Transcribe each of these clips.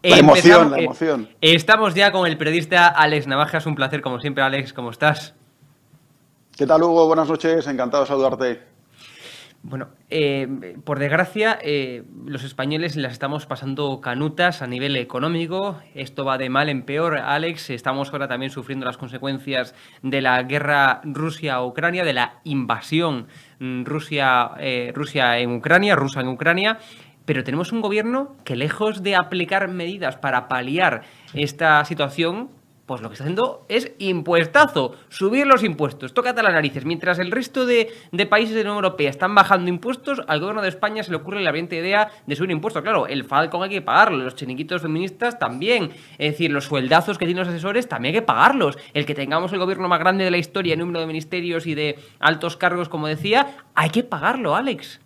La emoción, la Empezamos, emoción. estamos ya con el periodista Alex Navajas. Un placer, como siempre, Alex. ¿Cómo estás? ¿Qué tal, Hugo? Buenas noches, encantado de saludarte. Bueno, por desgracia, los españoles las estamos pasando canutas a nivel económico. Esto va de mal en peor, Alex. Estamos ahora también sufriendo las consecuencias de la guerra Rusia-Ucrania, de la invasión Rusia en Ucrania, rusa en Ucrania. Pero tenemos un gobierno que, lejos de aplicar medidas para paliar esta situación, pues lo que está haciendo es impuestazo, subir los impuestos, tócate las narices. Mientras el resto de países de la Unión Europea están bajando impuestos, al gobierno de España se le ocurre la brillante idea de subir impuestos. Claro, el Falcon hay que pagarlo, los chiringuitos feministas también, es decir, los sueldazos que tienen los asesores también hay que pagarlos. El que tengamos el gobierno más grande de la historia en número de ministerios y de altos cargos, como decía, hay que pagarlo, Alex.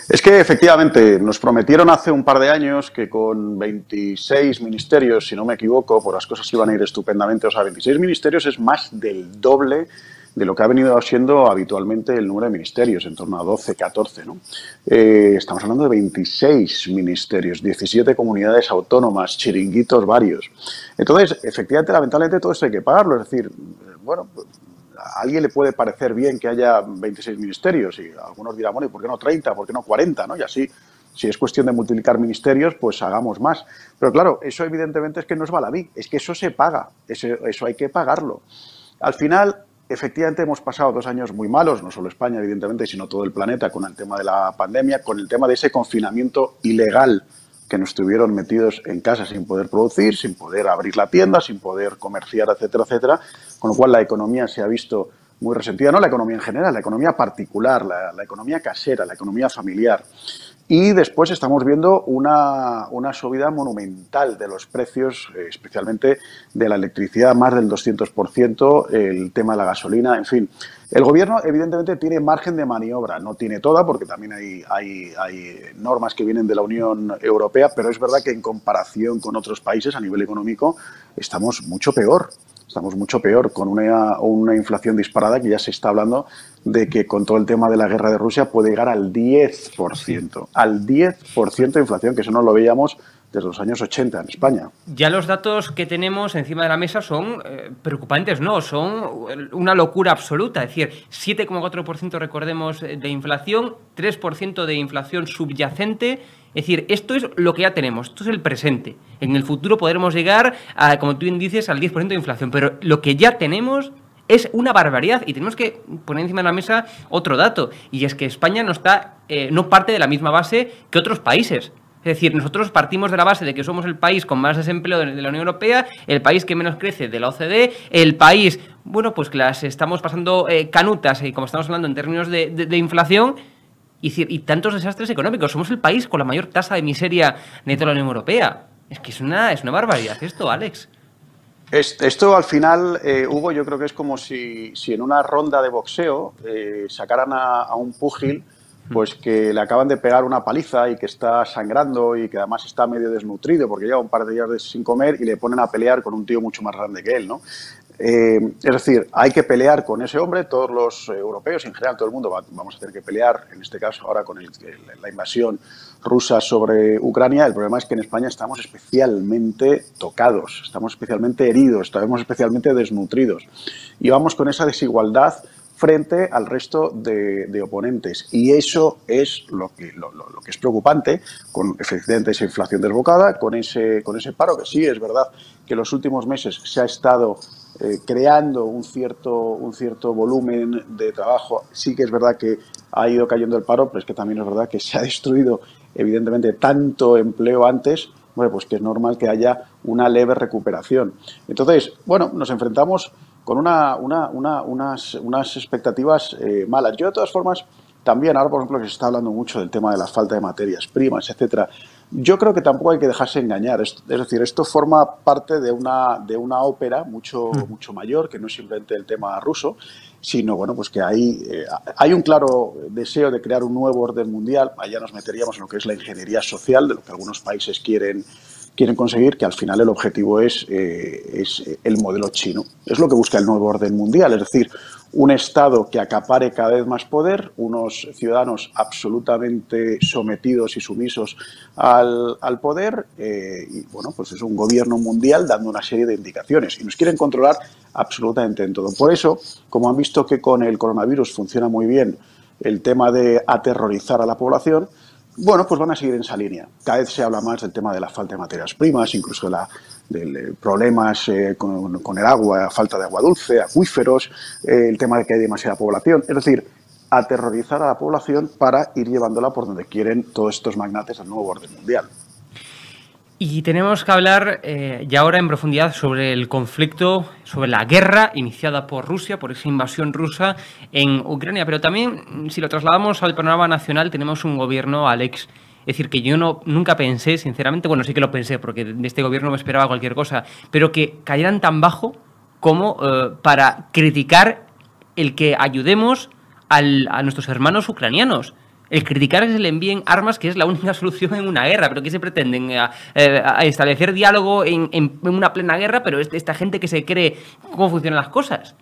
Es que efectivamente nos prometieron hace un par de años que con 26 ministerios, si no me equivoco, pues las cosas iban a ir estupendamente. O sea, 26 ministerios es más del doble de lo que ha venido siendo habitualmente el número de ministerios, en torno a 12, 14, ¿no? Estamos hablando de 26 ministerios, 17 comunidades autónomas, chiringuitos varios. Entonces, efectivamente, lamentablemente todo esto hay que pagarlo. Es decir, bueno, a alguien le puede parecer bien que haya 26 ministerios y algunos dirán, bueno, ¿y por qué no 30? ¿Por qué no 40? ¿No? Y así, si es cuestión de multiplicar ministerios, pues hagamos más. Pero claro, eso evidentemente es que no es baladí, es que eso se paga, eso hay que pagarlo. Al final, efectivamente, hemos pasado 2 años muy malos, no solo España, evidentemente, sino todo el planeta, con el tema de la pandemia, con el tema de ese confinamiento ilegal que nos tuvieron metidos en casa sin poder producir, sin poder abrir la tienda, sin poder comerciar, etcétera, etcétera, con lo cual la economía se ha visto muy resentida, no la economía en general, la economía particular, la economía casera, la economía familiar. Y después estamos viendo una subida monumental de los precios, especialmente de la electricidad, más del 200%, el tema de la gasolina, en fin. El gobierno, evidentemente, tiene margen de maniobra, no tiene toda, porque también hay normas que vienen de la Unión Europea, pero es verdad que en comparación con otros países a nivel económico estamos mucho peor. Estamos mucho peor, con una inflación disparada que ya se está hablando de que con todo el tema de la guerra de Rusia puede llegar al 10%. Sí. Al 10% de inflación, que eso no lo veíamos desde los años 80 en España. Ya los datos que tenemos encima de la mesa son preocupantes, ¿no? Son una locura absoluta. Es decir, 7,4% recordemos de inflación, 3% de inflación subyacente. Es decir, esto es lo que ya tenemos, esto es el presente. En el futuro podremos llegar, a, como tú bien dices, al 10% de inflación, pero lo que ya tenemos es una barbaridad y tenemos que poner encima de la mesa otro dato, y es que España no parte de la misma base que otros países. Es decir, nosotros partimos de la base de que somos el país con más desempleo de la Unión Europea, el país que menos crece de la OCDE, el país, bueno, pues que las estamos pasando canutas, y como estamos hablando en términos de inflación, y tantos desastres económicos. Somos el país con la mayor tasa de miseria de toda la Unión Europea. Es que es una barbaridad esto, Alex. Esto al final, Hugo, yo creo que es como si en una ronda de boxeo sacaran a un púgil pues que le acaban de pegar una paliza y que está sangrando y que además está medio desnutrido porque lleva un par de días sin comer y le ponen a pelear con un tío mucho más grande que él, ¿no? Es decir, hay que pelear con ese hombre, todos los europeos, en general todo el mundo vamos a tener que pelear, en este caso ahora con la invasión rusa sobre Ucrania. El problema es que en España estamos especialmente tocados, estamos especialmente heridos, estamos especialmente desnutridos y vamos con esa desigualdad frente al resto de oponentes. Y eso es lo que es preocupante, con efectivamente esa inflación desbocada, con ese paro, que sí es verdad que en los últimos meses se ha estado creando un cierto volumen de trabajo. Sí que es verdad que ha ido cayendo el paro, pero es que también es verdad que se ha destruido evidentemente tanto empleo antes, bueno, pues que es normal que haya una leve recuperación. Entonces, bueno, nos enfrentamos con unas expectativas malas. Yo, de todas formas, también ahora, por ejemplo, que se está hablando mucho del tema de la falta de materias primas, etcétera, yo creo que tampoco hay que dejarse engañar. Es decir, esto forma parte de una ópera mucho mayor, que no es simplemente el tema ruso, sino bueno, pues que hay un claro deseo de crear un nuevo orden mundial. Allá nos meteríamos en lo que es la ingeniería social, de lo que algunos países quieren quieren conseguir que al final el objetivo es el modelo chino. Es lo que busca el nuevo orden mundial, es decir, un Estado que acapare cada vez más poder, unos ciudadanos absolutamente sometidos y sumisos al poder, y bueno, pues es un gobierno mundial dando una serie de indicaciones y nos quieren controlar absolutamente en todo. Por eso, como han visto que con el coronavirus funciona muy bien el tema de aterrorizar a la población, bueno, pues van a seguir en esa línea. Cada vez se habla más del tema de la falta de materias primas, incluso de problemas con el agua, falta de agua dulce, acuíferos, el tema de que hay demasiada población. Es decir, aterrorizar a la población para ir llevándola por donde quieren todos estos magnates del nuevo orden mundial. Y tenemos que hablar ya ahora en profundidad sobre el conflicto, sobre la guerra iniciada por Rusia, por esa invasión rusa en Ucrania. Pero también, si lo trasladamos al panorama nacional, tenemos un gobierno, Alex. Es decir, que yo nunca pensé, sinceramente, bueno, sí que lo pensé, porque de este gobierno me esperaba cualquier cosa, pero que cayeran tan bajo como para criticar el que ayudemos a nuestros hermanos ucranianos. El criticar es que le envíen armas, que es la única solución en una guerra. ¿Pero qué se pretenden? A establecer diálogo en una plena guerra, pero esta gente que se cree cómo funcionan las cosas.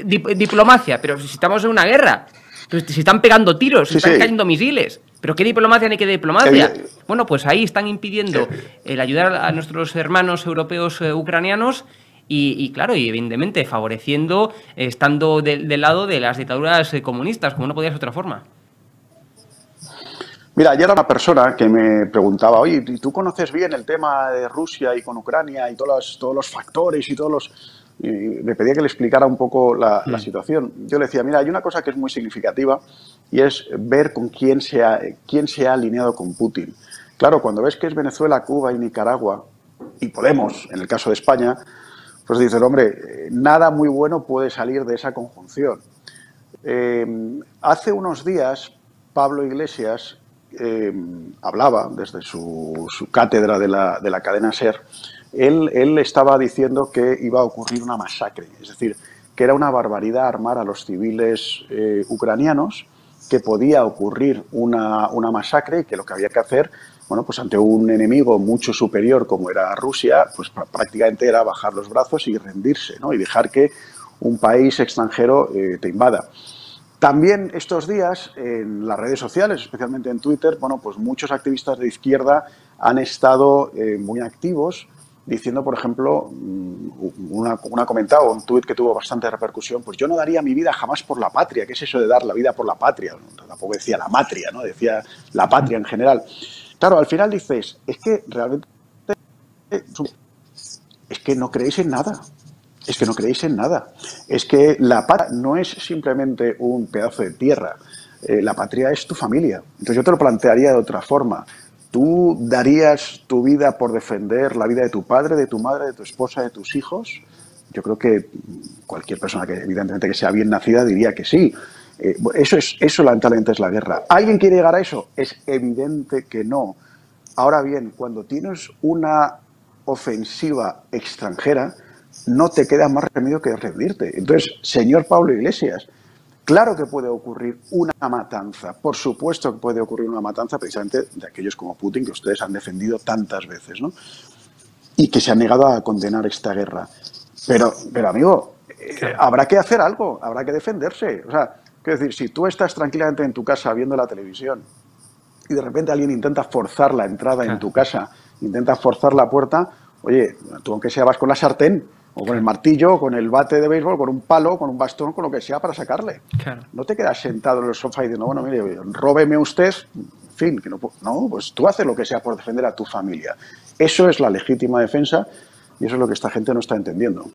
Diplomacia, pero si estamos en una guerra, pues se están pegando tiros, se están cayendo misiles. ¿Pero qué diplomacia ni qué diplomacia? Bueno, pues ahí están impidiendo el ayudar a nuestros hermanos europeos ucranianos y claro, y evidentemente favoreciendo, estando del lado de las dictaduras comunistas, como no podía ser de otra forma. Mira, ayer era una persona que me preguntaba, oye, ¿tú conoces bien el tema de Rusia y con Ucrania y todos los factores y y me pedía que le explicara un poco la situación. Yo le decía, mira, hay una cosa que es muy significativa y es ver con quién se ha alineado con Putin. Claro, cuando ves que es Venezuela, Cuba y Nicaragua y Podemos, en el caso de España, pues dices, hombre, nada muy bueno puede salir de esa conjunción. Hace unos días, Pablo Iglesias hablaba desde su cátedra de la cadena SER. Él estaba diciendo que iba a ocurrir una masacre, es decir, que era una barbaridad armar a los civiles ucranianos, que podía ocurrir una masacre y que lo que había que hacer, bueno, pues ante un enemigo mucho superior como era Rusia, pues prácticamente era bajar los brazos y rendirse, ¿no? Y dejar que un país extranjero te invada. También estos días en las redes sociales, especialmente en Twitter, bueno, pues muchos activistas de izquierda han estado muy activos diciendo, por ejemplo, una ha comentado un tuit que tuvo bastante repercusión, pues yo no daría mi vida jamás por la patria. ¿Qué es eso de dar la vida por la patria? Tampoco decía la matria, ¿no? Decía la patria en general. Claro, al final dices, es que realmente es que no creéis en nada. Es que no creéis en nada. Es que la patria no es simplemente un pedazo de tierra. La patria es tu familia. Entonces yo te lo plantearía de otra forma. ¿Tú darías tu vida por defender la vida de tu padre, de tu madre, de tu esposa, de tus hijos? Yo creo que cualquier persona que evidentemente que sea bien nacida diría que sí. Eso lamentablemente es la guerra. ¿Alguien quiere llegar a eso? Es evidente que no. Ahora bien, cuando tienes una ofensiva extranjera, no te queda más remedio que rendirte. Entonces, señor Pablo Iglesias, claro que puede ocurrir una matanza. Por supuesto que puede ocurrir una matanza precisamente de aquellos como Putin que ustedes han defendido tantas veces, ¿no? Y que se han negado a condenar esta guerra. Pero amigo, habrá que hacer algo, habrá que defenderse. O sea, quiero decir, si tú estás tranquilamente en tu casa viendo la televisión y de repente alguien intenta forzar la entrada en tu casa, intenta forzar la puerta, oye, tú aunque sea vas con la sartén o con el martillo, con el bate de béisbol, con un palo, con un bastón, con lo que sea para sacarle. Claro. No te quedas sentado en el sofá y diciendo, bueno, mire, róbeme usted, en fin, que no, pues tú haces lo que sea por defender a tu familia. Eso es la legítima defensa y eso es lo que esta gente no está entendiendo.